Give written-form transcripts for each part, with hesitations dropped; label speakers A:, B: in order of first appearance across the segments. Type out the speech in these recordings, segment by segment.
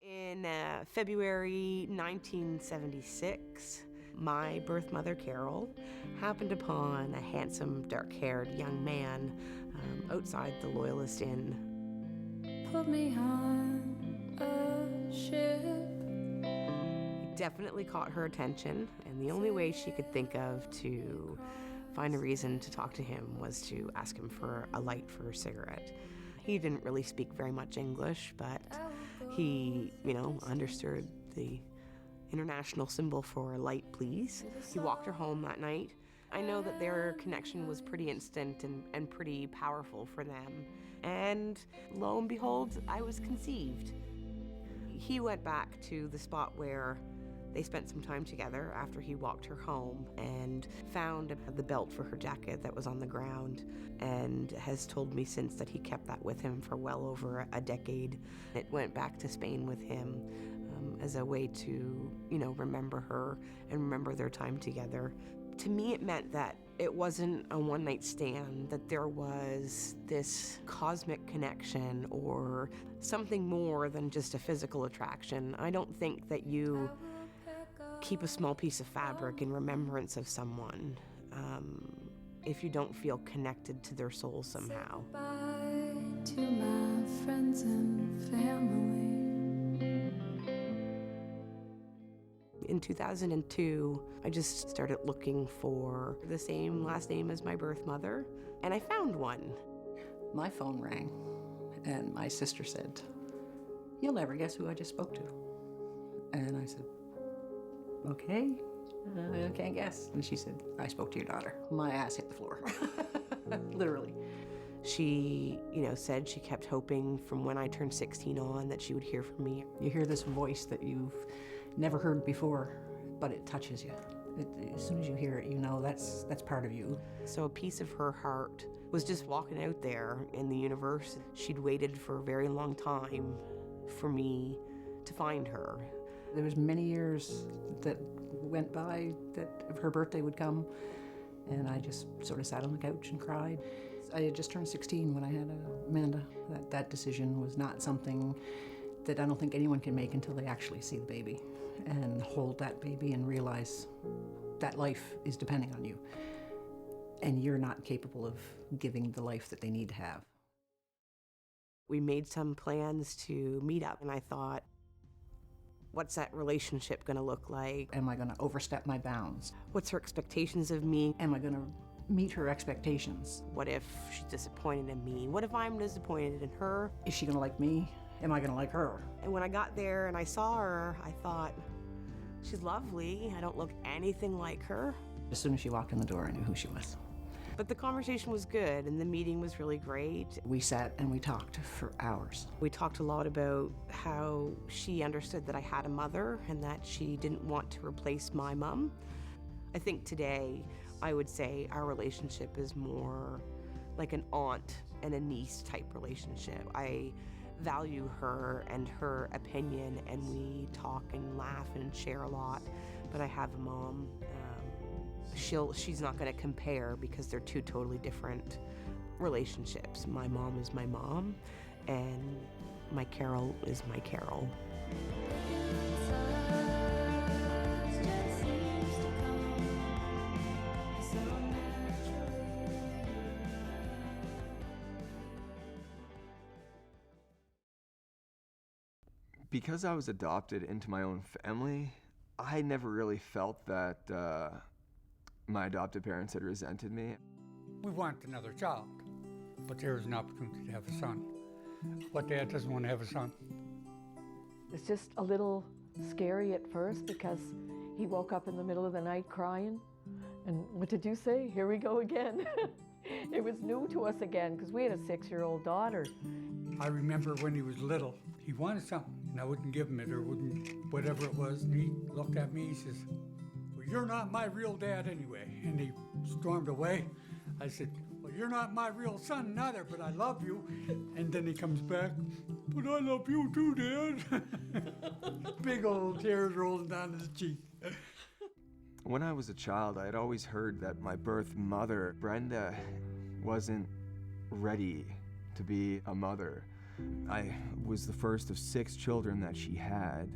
A: In February 1976, my birth mother, Carol, happened upon a handsome, dark-haired young man outside the Loyalist Inn.
B: Put me on a ship.
A: He definitely caught her attention, and the only way she could think of to find a reason to talk to him was to ask him for a light for a cigarette. He didn't really speak very much English, but he, understood the international symbol for light, please. He walked her home that night. I know that their connection was pretty instant and pretty powerful for them. And lo and behold, I was conceived. He went back to the spot where they spent some time together after he walked her home and found the belt for her jacket that was on the ground, and has told me since that he kept that with him for well over a decade. It went back to Spain with him as a way to, remember her and remember their time together. To me, it meant that it wasn't a one-night stand, that there was this cosmic connection or something more than just a physical attraction. I don't think that you keep a small piece of fabric in remembrance of someone if you don't feel connected to their soul somehow.
B: Bye to my friends and family.
A: In 2002, I just started looking for the same last name as my birth mother, and I found one.
C: My phone rang, and my sister said, "You'll never guess who I just spoke to." And I said, "Okay, I can't guess." And she said, "I spoke to your daughter." My ass hit the floor, literally.
A: She, said she kept hoping from when I turned 16 on that she would hear from me.
C: You hear this voice that you've never heard before, but it touches you. As soon as you hear it, that's part of you.
A: So a piece of her heart was just walking out there in the universe. She'd waited for a very long time for me to find her.
C: There was many years that went by that her birthday would come, and I just sort of sat on the couch and cried. I had just turned 16 when I had Amanda. That decision was not something that I don't think anyone can make until they actually see the baby and hold that baby and realize that life is depending on you, and you're not capable of giving the life that they need to have.
A: We made some plans to meet up, and I thought, what's that relationship going to look like?
C: Am I going to overstep my bounds?
A: What's her expectations of me?
C: Am I going to meet her expectations?
A: What if she's disappointed in me? What if I'm disappointed in her?
C: Is she going to like me? Am I going to like her?
A: And when I got there and I saw her, I thought, she's lovely. I don't look anything like her.
C: As soon as she walked in the door, I knew who she was.
A: But the conversation was good, and the meeting was really great.
C: We sat and we talked for hours.
A: We talked a lot about how she understood that I had a mother and that she didn't want to replace my mom. I think today, I would say our relationship is more like an aunt and a niece type relationship. I value her and her opinion, and we talk and laugh and share a lot, but I have a mom. She's not going to compare because they're two totally different relationships. My mom is my mom, and my Carol is my Carol.
D: Because I was adopted into my own family, I never really felt that my adopted parents had resented me.
E: We want another child, but there is an opportunity to have a son. What dad doesn't want to have a son?
F: It's just a little scary at first because he woke up in the middle of the night crying. And what did you say? Here we go again. It was new to us again because we had a 6-year-old daughter.
E: I remember when he was little, he wanted something, and I wouldn't give him it, or wouldn't, whatever it was, and he looked at me, he says, "Well, you're not my real dad anyway," and he stormed away. I said, "Well, you're not my real son neither, but I love you." And then he comes back, "But I love you too, Dad." Big old tears rolling down his cheek.
D: When I was a child, I had always heard that my birth mother, Brenda, wasn't ready to be a mother. I was the first of 6 children that she had,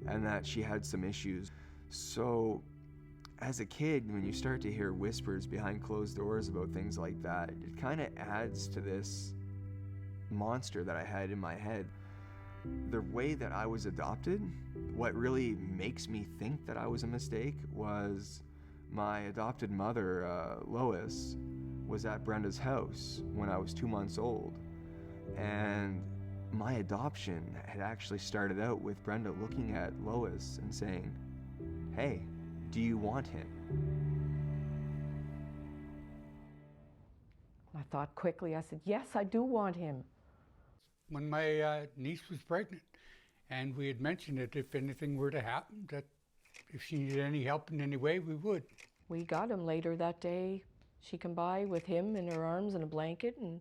D: and that she had some issues. So as a kid, when you start to hear whispers behind closed doors about things like that, it kind of adds to this monster that I had in my head. The way that I was adopted, what really makes me think that I was a mistake was my adopted mother, Lois, was at Brenda's house when I was 2 months old. And my adoption had actually started out with Brenda looking at Lois and saying, "Hey, do you want him?"
F: I thought quickly, I said, yes, I do want him.
E: When my niece was pregnant, and we had mentioned it, if anything were to happen, that if she needed any help in any way, we would.
F: We got him later that day. She came by with him in her arms and a blanket and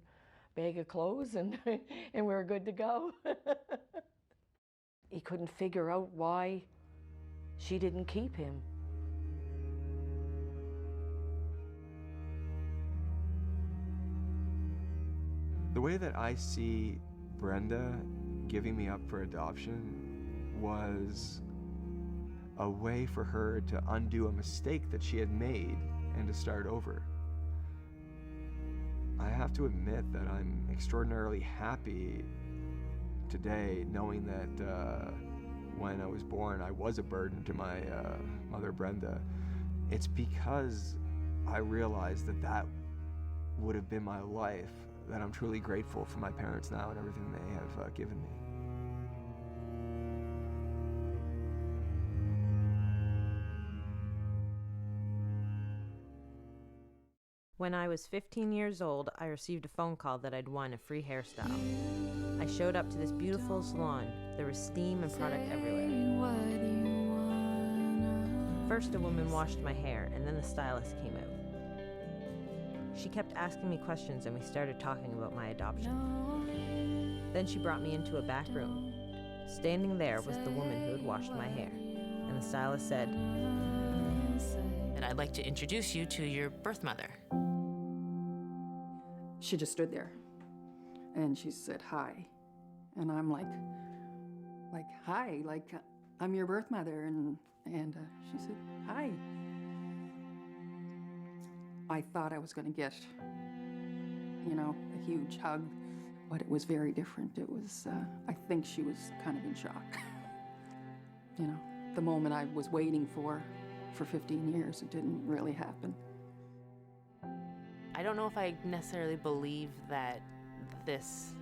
F: a bag of clothes, and, and we were good to go. He couldn't figure out why she didn't keep him.
D: The way that I see Brenda giving me up for adoption was a way for her to undo a mistake that she had made and to start over. I have to admit that I'm extraordinarily happy today knowing that when I was born I was a burden to my mother Brenda. It's because I realized that that would have been my life that I'm truly grateful for my parents now and everything they have given me.
G: When I was 15 years old, I received a phone call that I'd won a free hairstyle. I showed up to this beautiful salon. There was steam and product everywhere. First, a woman washed my hair, and then the stylist came out. She kept asking me questions, and we started talking about my adoption. Then she brought me into a back room. Standing there was the woman who had washed my hair, and the stylist said,
H: "And I'd like to introduce you to your birth mother."
C: She just stood there, and she said, "Hi." And I'm like, "Hi, like, I'm your birth mother." And she said, "Hi." I thought I was going to get, a huge hug, but it was very different. It was, I think she was kind of in shock. The moment I was waiting for 15 years, it didn't really happen.
H: I don't know if I necessarily believe that this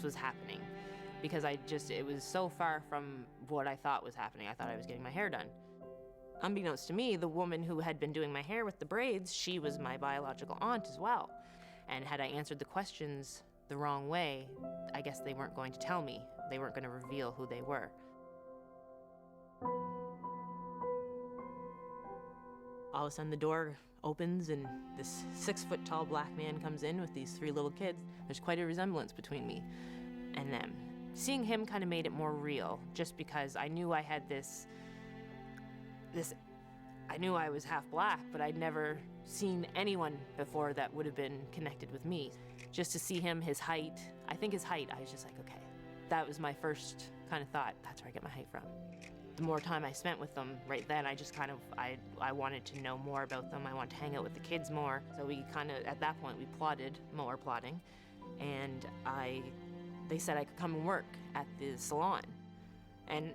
H: was happening, because it was so far from what I thought was happening. I thought I was getting my hair done. Unbeknownst to me, the woman who had been doing my hair with the braids, she was my biological aunt as well. And had I answered the questions the wrong way, I guess they weren't going to tell me. They weren't going to reveal who they were. All of a sudden the door opens and this 6-foot-tall black man comes in with these 3 little kids. There's quite a resemblance between me and them. Seeing him kind of made it more real, just because I knew I had I knew I was half black, but I'd never seen anyone before that would have been connected with me. Just to see him, his height, I was just like, okay. That was my first kind of thought, that's where I get my height from. The more time I spent with them right then, I just I wanted to know more about them. I wanted to hang out with the kids more. So we at that point, we plotting, and they said I could come and work at the salon. And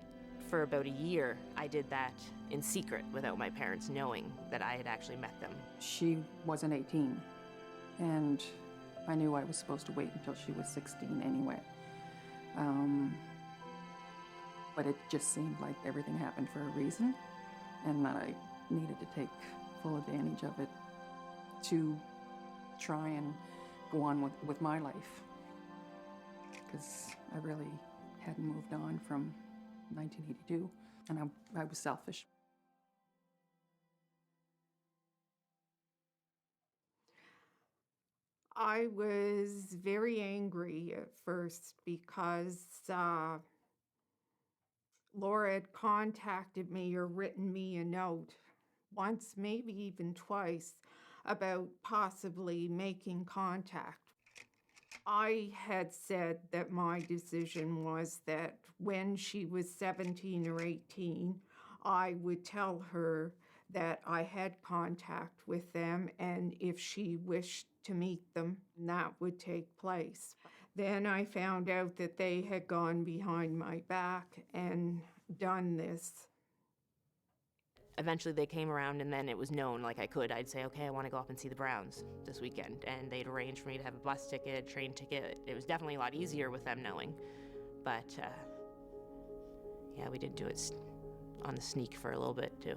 H: for about a year, I did that in secret without my parents knowing that I had actually met them.
C: She wasn't 18, and I knew I was supposed to wait until she was 16 anyway. But it just seemed like everything happened for a reason, and that I needed to take full advantage of it to try and go on with my life, because I really hadn't moved on from 1982, and I was selfish.
I: I was very angry at first because Laura had contacted me or written me a note once, maybe even twice, about possibly making contact. I had said that my decision was that when she was 17 or 18, I would tell her that I had contact with them, and if she wished to meet them, that would take place. Then I found out that they had gone behind my back and done this.
H: Eventually they came around, and then it was known, like I'd say, okay, I want to go up and see the Browns this weekend. And they'd arrange for me to have a bus ticket, train ticket. It was definitely a lot easier with them knowing. But yeah, we did do it on the sneak for a little bit too.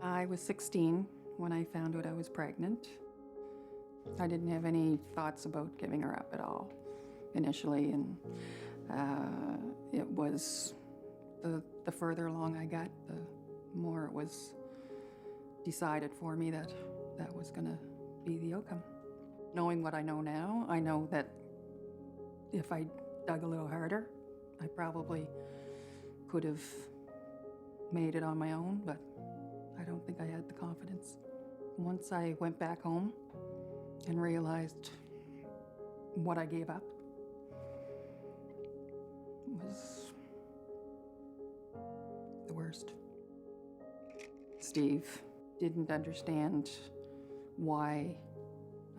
J: I was 16 when I found out I was pregnant. I didn't have any thoughts about giving her up at all initially, and it was the further along I got, the more it was decided for me that that was going to be the outcome. Knowing what I know now, I know that if I dug a little harder, I probably could have made it on my own, but I don't think I had the confidence. Once I went back home and realized what I gave up was the worst. Steve didn't understand why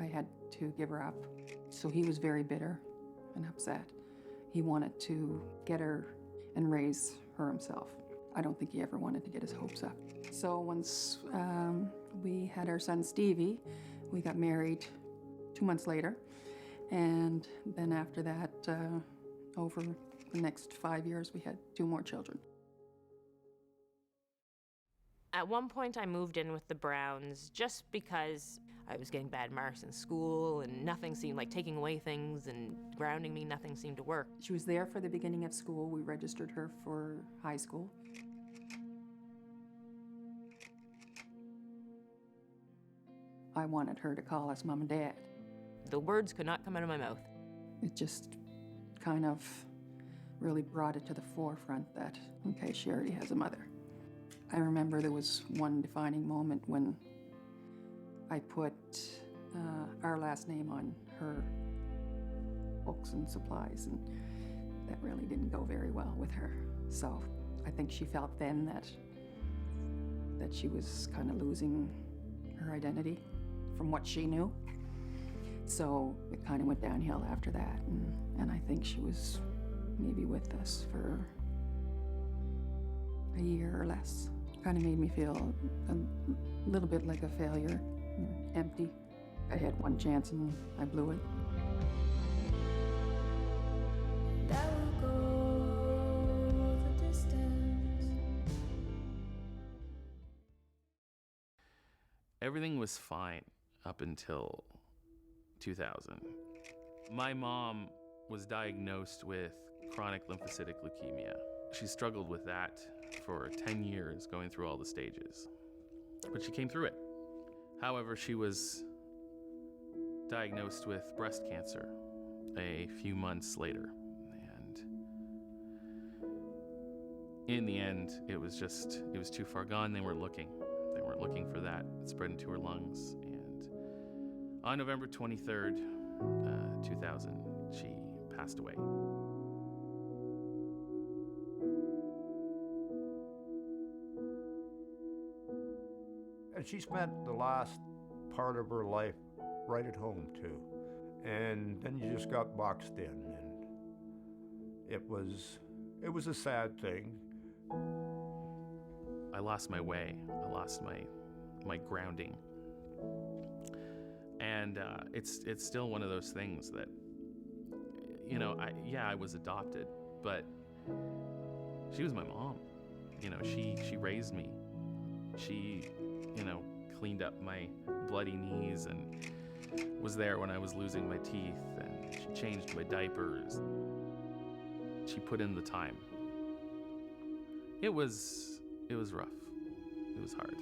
J: I had to give her up, so he was very bitter and upset. He wanted to get her and raise her himself. I don't think he ever wanted to get his hopes up. So once we had our son Stevie, we got married 2 months later. And then after that, over the next 5 years, we had 2 more children.
H: At one point, I moved in with the Browns just because I was getting bad marks in school, and nothing seemed like taking away things and grounding me, nothing seemed to work.
J: She was there for the beginning of school. We registered her for high school. I wanted her to call us Mom and Dad.
H: The words could not come out of my mouth.
J: It just kind of really brought it to the forefront that, okay, she already has a mother. I remember there was one defining moment when I put our last name on her books and supplies, and that really didn't go very well with her. So I think she felt then that she was kind of losing her identity from what she knew. So it kind of went downhill after that, and I think she was maybe with us for a year or less. Kind of made me feel a little bit like a failure, empty. I had one chance and I blew it.
B: That will go the distance.
K: Everything was fine up until 2000. My mom was diagnosed with chronic lymphocytic leukemia. She struggled with that for 10 years, going through all the stages. But she came through it. However, she was diagnosed with breast cancer a few months later. And in the end, it was too far gone. They weren't looking for that. It spread into her lungs. And on November 23rd, 2000, she passed away.
L: And she spent the last part of her life right at home too. And then you just got boxed in, and it was a sad thing.
K: I lost my way. I lost my grounding. And it's still one of those things that, you know, I was adopted, but she was my mom. You know, she raised me. She, you know, cleaned up my bloody knees and was there when I was losing my teeth, and she changed my diapers. She put in the time. It was rough. It was hard.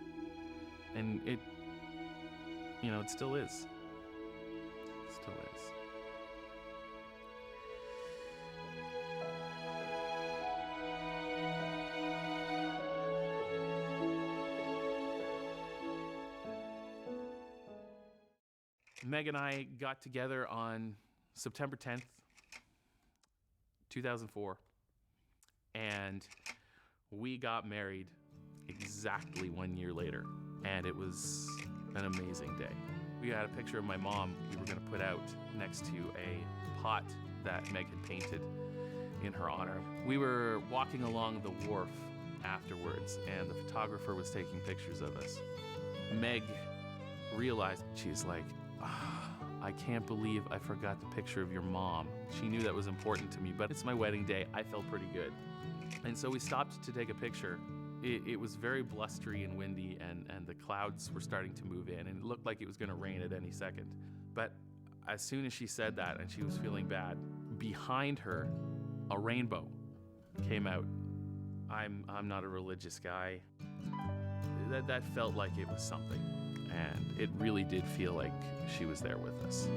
K: And it still is. It still is. Meg and I got together on September 10th, 2004, and we got married exactly 1 year later, and it was an amazing day. We had a picture of my mom we were going to put out next to a pot that Meg had painted in her honor. We were walking along the wharf afterwards, and the photographer was taking pictures of us. Meg realized, she's like, I can't believe I forgot the picture of your mom. She knew that was important to me, but it's my wedding day. I felt pretty good. And so we stopped to take a picture. It was very blustery and windy, and the clouds were starting to move in, and it looked like it was going to rain at any second. But as soon as she said that and she was feeling bad, behind her, a rainbow came out. I'm not a religious guy. That felt like it was something, and it really did feel like she was there with us.